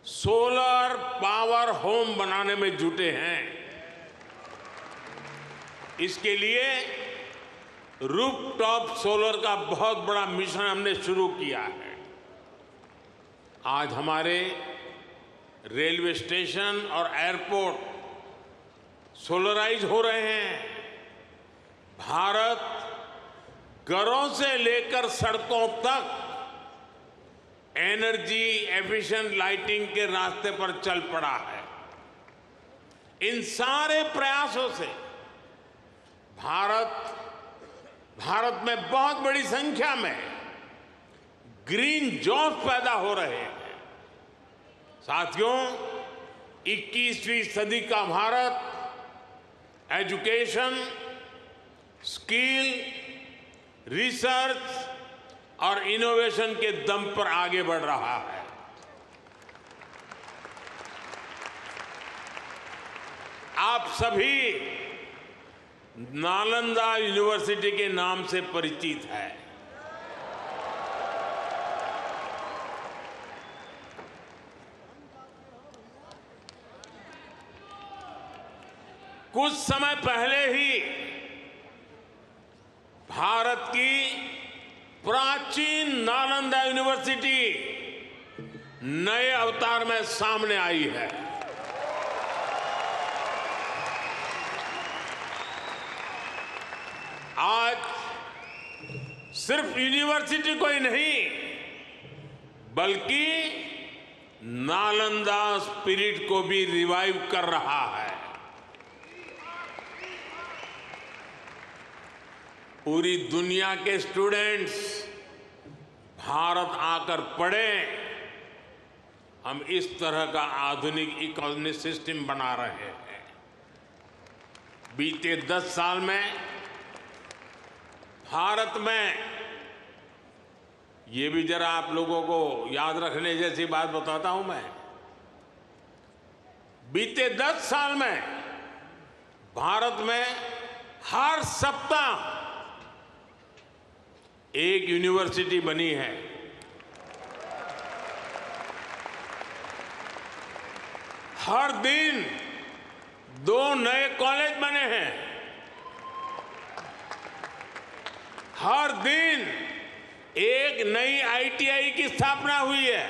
सोलर पावर होम बनाने में जुटे हैं। इसके लिए रूफटॉप सोलर का बहुत बड़ा मिशन हमने शुरू किया है। आज हमारे रेलवे स्टेशन और एयरपोर्ट सोलराइज हो रहे हैं। भारत घरों से लेकर सड़कों तक एनर्जी एफिशिएंट लाइटिंग के रास्ते पर चल पड़ा है। इन सारे प्रयासों से भारत में बहुत बड़ी संख्या में ग्रीन जॉब्स पैदा हो रहे हैं। साथियों, 21वीं सदी का भारत एजुकेशन, स्किल, रिसर्च और इनोवेशन के दम पर आगे बढ़ रहा है। आप सभी नालंदा यूनिवर्सिटी के नाम से परिचित है। कुछ समय पहले ही भारत की प्राचीन नालंदा यूनिवर्सिटी नए अवतार में सामने आई है। आज सिर्फ यूनिवर्सिटी को ही नहीं, बल्कि नालंदा स्पिरिट को भी रिवाइव कर रहा है। पूरी दुनिया के स्टूडेंट्स भारत आकर पढ़े। हम इस तरह का आधुनिक इकोनॉमिक सिस्टम बना रहे हैं। बीते 10 साल में भारत में, ये भी जरा आप लोगों को याद रखने जैसी बात बताता हूं मैं, बीते 10 साल में भारत में हर सप्ताह एक यूनिवर्सिटी बनी है। हर दिन 2 नए कॉलेज बने हैं। हर दिन एक नई ITI की स्थापना हुई है।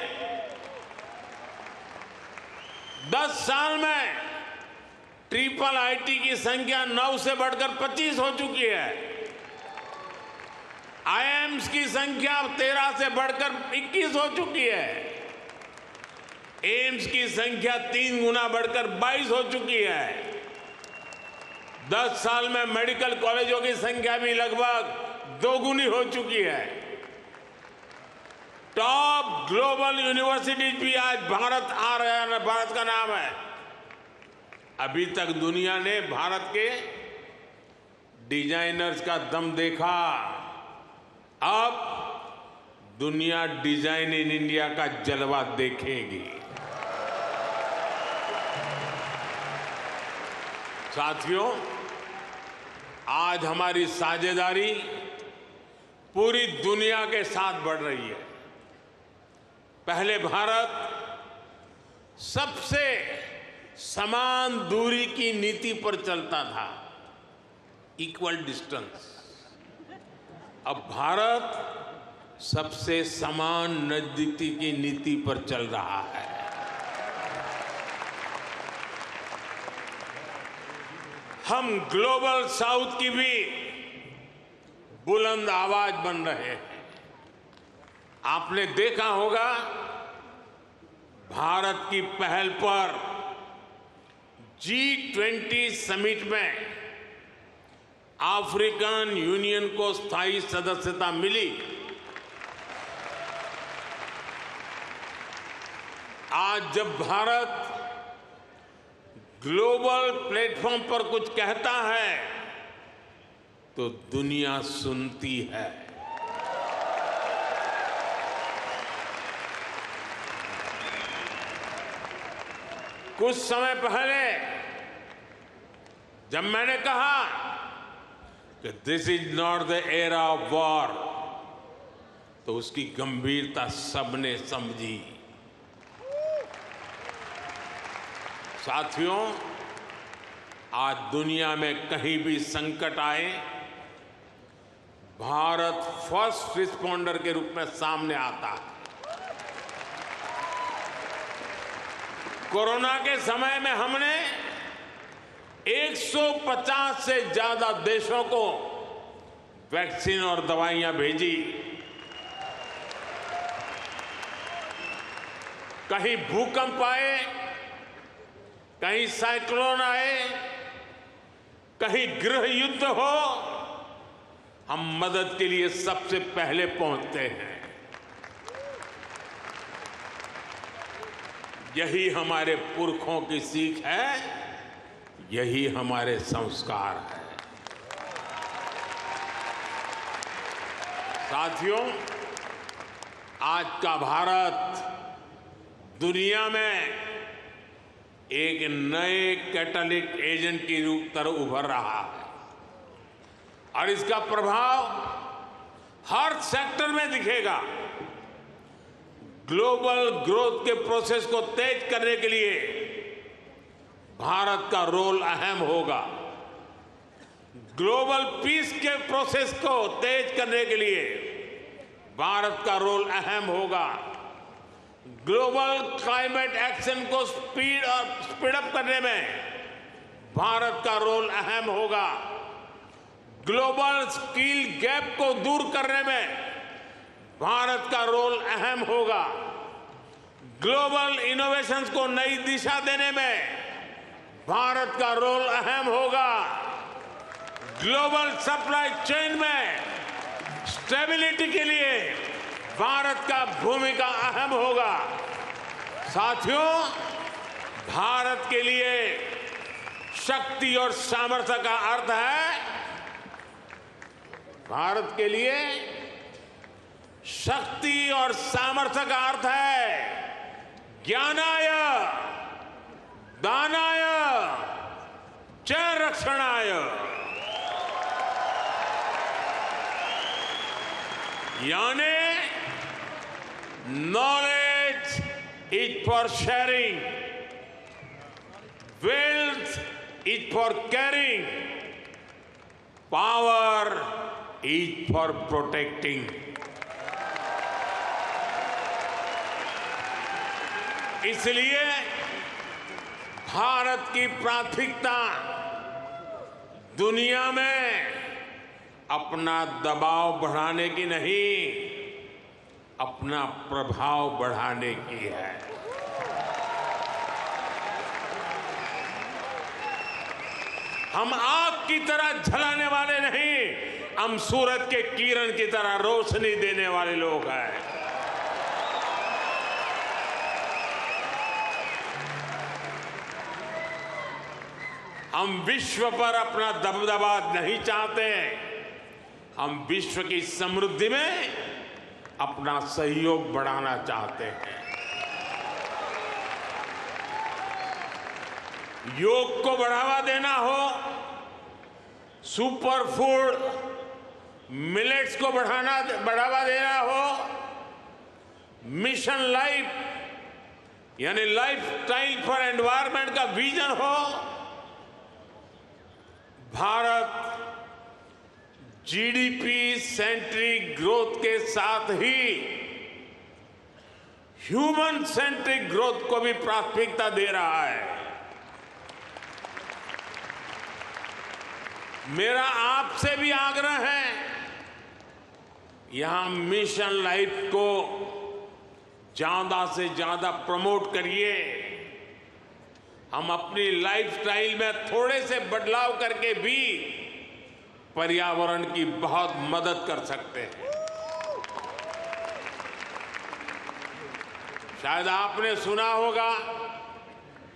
10 साल में ट्रिपल IIT की संख्या 9 से बढ़कर 25 हो चुकी है। IIMs की संख्या 13 से बढ़कर 21 हो चुकी है। एम्स की संख्या 3 गुना बढ़कर 22 हो चुकी है। 10 साल में मेडिकल कॉलेजों की संख्या भी लगभग 2 गुनी हो चुकी है। टॉप ग्लोबल यूनिवर्सिटीज भी आज भारत आ रहे हैं, भारत का नाम है। अभी तक दुनिया ने भारत के डिजाइनर्स का दम देखा, अब दुनिया डिजाइन इन इंडिया का जलवा देखेगी। साथियों, आज हमारी साझेदारी पूरी दुनिया के साथ बढ़ रही है। पहले भारत सबसे समान दूरी की नीति पर चलता था, इक्वल डिस्टेंस। अब भारत सबसे समान नजदीकी की नीति पर चल रहा है। हम ग्लोबल साउथ की भी बुलंद आवाज बन रहे हैं। आपने देखा होगा, भारत की पहल पर G20 समिट में अफ्रीकन यूनियन को स्थायी सदस्यता मिली। आज जब भारत ग्लोबल प्लेटफॉर्म पर कुछ कहता है तो दुनिया सुनती है। कुछ समय पहले जब मैंने कहा कि this is not the era of war, तो उसकी गंभीरता सबने समझी। साथियों, आज दुनिया में कहीं भी संकट आए, भारत फर्स्ट रिस्पॉन्डर के रूप में सामने आता है। कोरोना के समय में हमने 150 से ज्यादा देशों को वैक्सीन और दवाइयां भेजी। कहीं भूकंप आए, कहीं साइक्लोन आए, कहीं गृह युद्ध हो, हम मदद के लिए सबसे पहले पहुंचते हैं। यही हमारे पुरखों की सीख है, यही हमारे संस्कार है। साथियों, आज का भारत दुनिया में एक नए कैटालिस्ट एजेंट की तरह उभर रहा है और इसका प्रभाव हर सेक्टर में दिखेगा। ग्लोबल ग्रोथ के प्रोसेस को तेज करने के लिए भारत का रोल अहम होगा। ग्लोबल पीस के प्रोसेस को तेज करने के लिए भारत का रोल अहम होगा। ग्लोबल क्लाइमेट एक्शन को स्पीड अप करने में भारत का रोल अहम होगा। ग्लोबल स्किल गैप को दूर करने में भारत का रोल अहम होगा। ग्लोबल इनोवेशंस को नई दिशा देने में भारत का रोल अहम होगा। ग्लोबल सप्लाई चेन में स्टेबिलिटी के लिए भारत का भूमिका अहम होगा। साथियों, भारत के लिए शक्ति और सामर्थ्य का अर्थ है, भारत के लिए शक्ति और सामर्थ्य का अर्थ है ज्ञानाय, दानाय, च रक्षणाय। यानी knowledge is for sharing, wealth is for caring, power is for protecting. इसलिए भारत की प्राथमिकता दुनिया में अपना दबाव बढ़ाने की नहीं, अपना प्रभाव बढ़ाने की है। हम आग की तरह जलाने वाले नहीं, हम सूरज के किरण की तरह रोशनी देने वाले लोग हैं। हम विश्व पर अपना दबदबा नहीं चाहते, हम विश्व की समृद्धि में अपना सहयोग बढ़ाना चाहते हैं। योग को बढ़ावा देना हो, सुपर फूड मिलेट्स को बढ़ावा देना हो, मिशन लाइफ यानी लाइफ स्टाइल फॉर एनवायरमेंट का विजन हो, भारत जीडीपी सेंट्रिक ग्रोथ के साथ ही ह्यूमन सेंट्रिक ग्रोथ को भी प्राथमिकता दे रहा है। मेरा आपसे भी आग्रह है, यहां मिशन लाइफ को ज्यादा से ज्यादा प्रमोट करिए। हम अपनी लाइफस्टाइल में थोड़े से बदलाव करके भी पर्यावरण की बहुत मदद कर सकते हैं। शायद आपने सुना होगा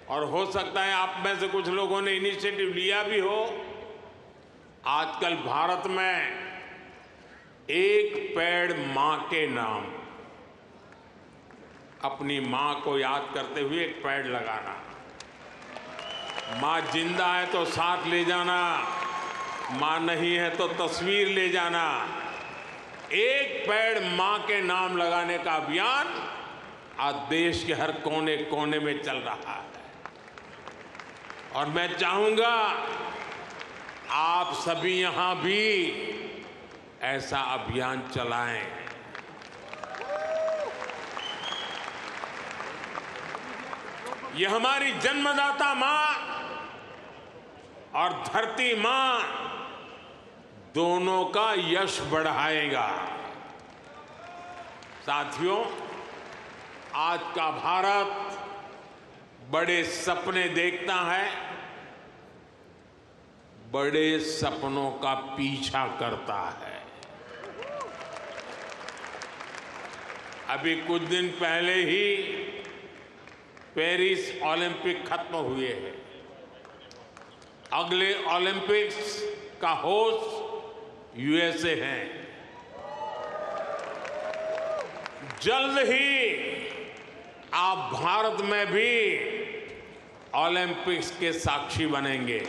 और हो सकता है आप में से कुछ लोगों ने इनिशिएटिव लिया भी हो, आजकल भारत में एक पेड़ मां के नाम, अपनी मां को याद करते हुए एक पेड़ लगाना। मां जिंदा है तो साथ ले जाना, मां नहीं है तो तस्वीर ले जाना। एक पेड़ मां के नाम लगाने का अभियान आज देश के हर कोने कोने में चल रहा है और मैं चाहूंगा आप सभी यहां भी ऐसा अभियान चलाएं। ये हमारी जन्मदाता मां और धरती मां दोनों का यश बढ़ाएगा। साथियों, आज का भारत बड़े सपने देखता है, बड़े सपनों का पीछा करता है। अभी कुछ दिन पहले ही पेरिस ओलंपिक खत्म हुए हैं। अगले ओलंपिक्स का होस्ट यूएसए है। जल्द ही आप भारत में भी ओलंपिक्स के साक्षी बनेंगे।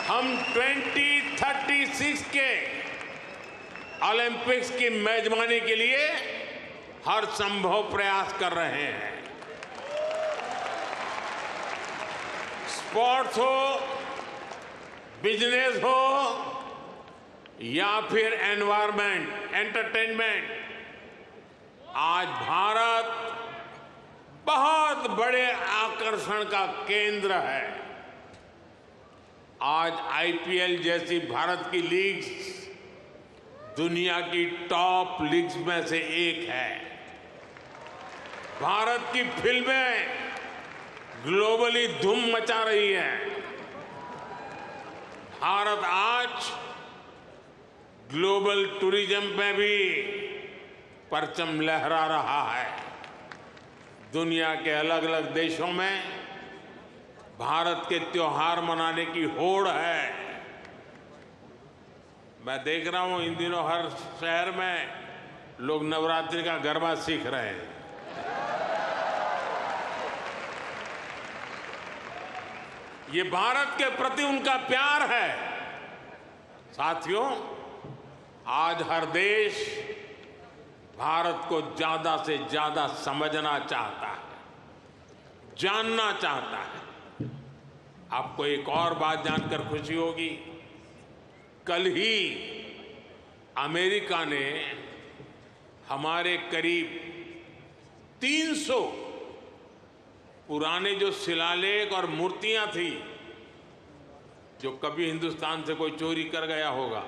हम 2036 के ओलंपिक्स की मेजबानी के लिए हर संभव प्रयास कर रहे हैं। स्पोर्ट्स हो, बिजनेस हो या फिर एनवायरमेंट, एंटरटेनमेंट, आज भारत बहुत बड़े आकर्षण का केंद्र है। आज आईपीएल जैसी भारत की लीग्स दुनिया की टॉप लीग्स में से एक है। भारत की फिल्में ग्लोबली धूम मचा रही हैं। भारत आज ग्लोबल टूरिज्म में भी परचम लहरा रहा है। दुनिया के अलग अलग देशों में भारत के त्योहार मनाने की होड़ है। मैं देख रहा हूं इन दिनों हर शहर में लोग नवरात्रि का गरबा सीख रहे हैं। ये भारत के प्रति उनका प्यार है। साथियों, आज हर देश भारत को ज्यादा से ज्यादा समझना चाहता है, जानना चाहता है। आपको एक और बात जानकर खुशी होगी, कल ही अमेरिका ने हमारे करीब 300 पुराने जो शिलालेख और मूर्तियां थी जो कभी हिंदुस्तान से कोई चोरी कर गया होगा,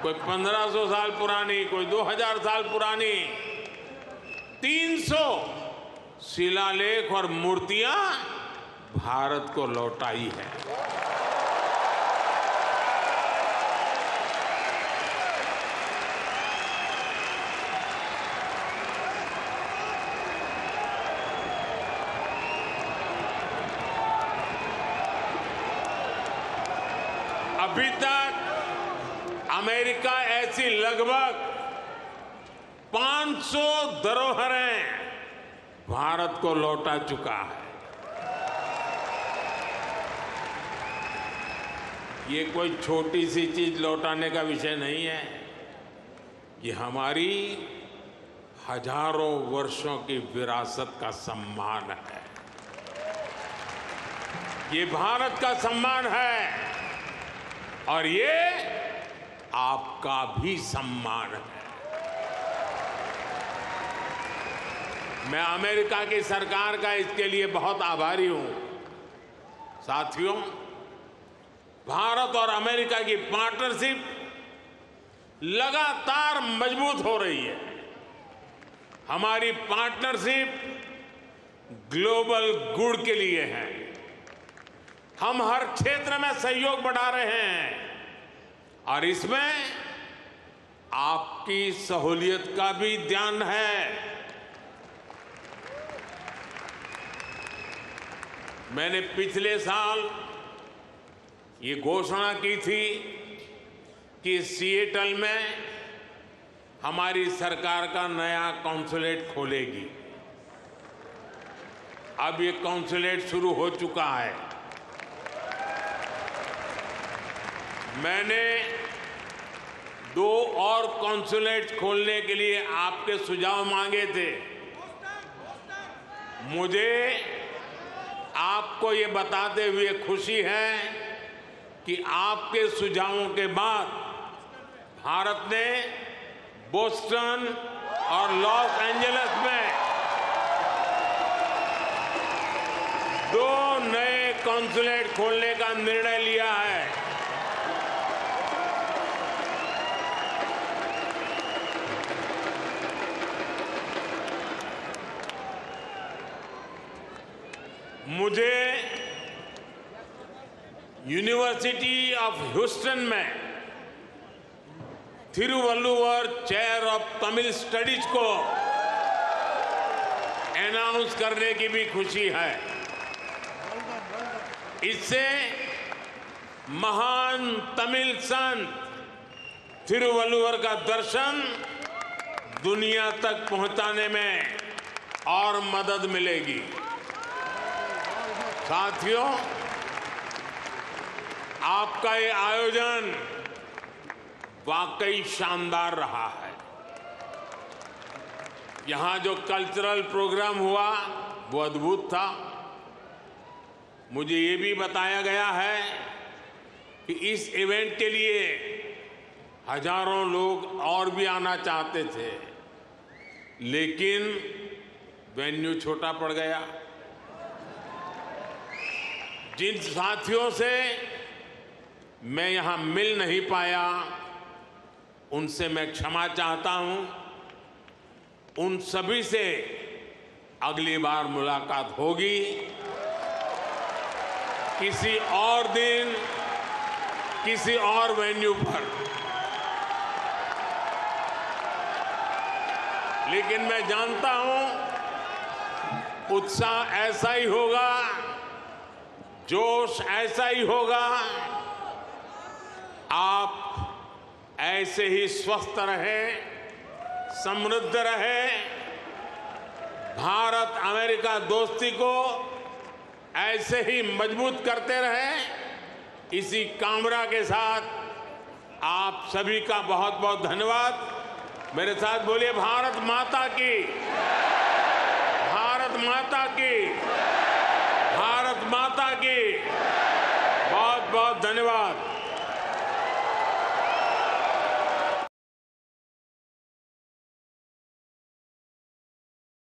कोई 1500 साल पुरानी, कोई 2000 साल पुरानी, 300 शिलालेख और मूर्तियां भारत को लौटाई है। अभी तक अमेरिका ऐसी लगभग 500 धरोहरें भारत को लौटा चुका है। ये कोई छोटी सी चीज लौटाने का विषय नहीं है, ये हमारी हजारों वर्षों की विरासत का सम्मान है। ये भारत का सम्मान है और ये आपका भी सम्मान है। मैं अमेरिका की सरकार का इसके लिए बहुत आभारी हूं। साथियों, भारत और अमेरिका की पार्टनरशिप लगातार मजबूत हो रही है। हमारी पार्टनरशिप ग्लोबल गुड के लिए है। हम हर क्षेत्र में सहयोग बढ़ा रहे हैं और इसमें आपकी सहूलियत का भी ध्यान है। मैंने पिछले साल ये घोषणा की थी कि सिएटल में हमारी सरकार का नया कॉन्सुलेट खोलेगी। अब ये कॉन्सुलेट शुरू हो चुका है। मैंने 2 और कॉन्सुलेट खोलने के लिए आपके सुझाव मांगे थे। मुझे आपको ये बताते हुए खुशी है कि आपके सुझावों के बाद भारत ने बोस्टन और लॉस एंजलिस में 2 नए कॉन्सुलेट खोलने का निर्णय लिया है। मुझे यूनिवर्सिटी ऑफ ह्यूस्टन में Thiruvalluvar chair of Tamil studies को अनाउंस करने की भी खुशी है। इससे महान तमिल संत थिरुवल्लुवर का दर्शन दुनिया तक पहुंचाने में और मदद मिलेगी। साथियों, आपका ये आयोजन वाकई शानदार रहा है। यहां जो कल्चरल प्रोग्राम हुआ वो अद्भुत था। मुझे ये भी बताया गया है कि इस इवेंट के लिए हजारों लोग और भी आना चाहते थे, लेकिन वेन्यू छोटा पड़ गया। जिन साथियों से मैं यहां मिल नहीं पाया, उनसे मैं क्षमा चाहता हूं। उन सभी से अगली बार मुलाकात होगी, किसी और दिन, किसी और वेन्यू पर। लेकिन मैं जानता हूं उत्साह ऐसा ही होगा, जोश ऐसा ही होगा। आप ऐसे ही स्वस्थ रहें, समृद्ध रहें। भारत अमेरिका दोस्ती को ऐसे ही मजबूत करते रहें। इसी कामना के साथ आप सभी का बहुत बहुत धन्यवाद। मेरे साथ बोलिए, भारत माता की, भारत माता की।